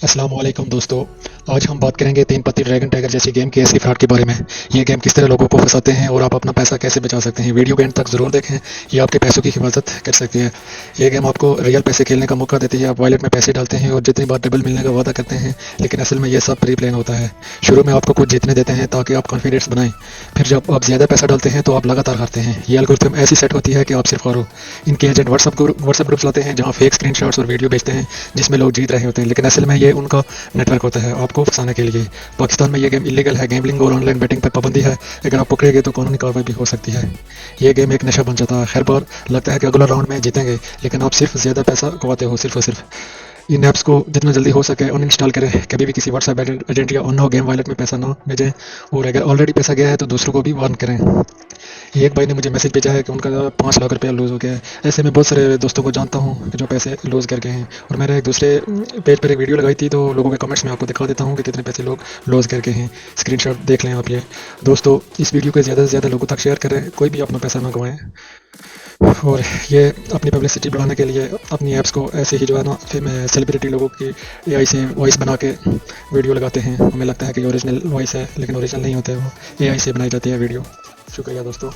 अस्सलाम वालेकुम दोस्तों। आज हम बात करेंगे तीन पत्ती ड्रैगन टाइगर जैसी गेम के असली फ्रॉड के बारे में। ये गेम किस तरह लोगों को फंसाते हैं और आप अपना पैसा कैसे बचा सकते हैं। वीडियो के एंड तक ज़रूर देखें, ये आपके पैसों की हिफाजत कर सकती है। ये गेम आपको रियल पैसे खेलने का मौका देती है। आप वॉलेट में पैसे डालते हैं और जितनी बार डबल मिलने का वादा करते हैं, लेकिन असल में ये सब प्री प्लान होता है। शुरू में आपको कुछ जीतने देते हैं ताकि आप कॉन्फिडेंस बनाएं, फिर जब आप ज़्यादा पैसा डालते हैं तो आप लगातार हारते हैं। ये एल्गोरिथम ऐसी सेट होती है कि आप सिर्फ हारो। इनके एजेंट व्हाट्सएप ग्रुप्स लाते हैं जहाँ फेक स्क्रीनशॉट्स और वीडियो भेजते हैं जिसमें लोग जीत रहे होते हैं, लेकिन असल में ये उनका नेटवर्क होता है आपको फंसाने के लिए। पाकिस्तान में ये गेम इलीगल है। गैम्बलिंग और ऑनलाइन बैटिंग पर पाबंदी है। अगर आप पकड़े गए तो कानूनी कार्रवाई भी हो सकती है। ये गेम एक नशा बन जाता है। हर बार लगता है कि अगला राउंड में जीतेंगे, लेकिन आप सिर्फ ज़्यादा पैसा गवाते हो, सिर्फ और सिर्फ। इन ऐप्स को जितना जल्दी हो सके अनइंस्टॉल करें। कभी भी किसी व्हाट्सएप एजेंट या अननो गेम वॉलेट में पैसा ना भेजें, और अगर ऑलरेडी पैसा गया है तो दूसरों को भी वार्न करें। एक भाई ने मुझे मैसेज भेजा है कि उनका 5 लाख रुपया लूज़ हो गया है। ऐसे में बहुत सारे दोस्तों को जानता हूँ कि जो पैसे लूज़ कर गए हैं, और मैंने एक दूसरे पेज पर एक वीडियो लगाई थी, तो लोगों के कमेंट्स में आपको दिखा देता हूँ कि कितने पैसे लोग लूज़ करके हैं। स्क्रीनशॉट देख लें आप। ये दोस्तों, इस वीडियो को ज़्यादा से ज़्यादा लोगों तक शेयर करें, कोई भी अपना पैसा ना गंवाएं। और ये अपनी पब्लिसिटी बढ़ाने के लिए अपनी ऐप्स को ऐसे ही जो है ना, फिर सेलिब्रिटी लोगों की एआई से वॉइस बना के वीडियो लगाते हैं। हमें लगता है कि ओरिजिनल वॉइस है, लेकिन ओरिजिनल नहीं होते, वो एआई से बनाई जाती है वीडियो। शुक्रिया दोस्तों।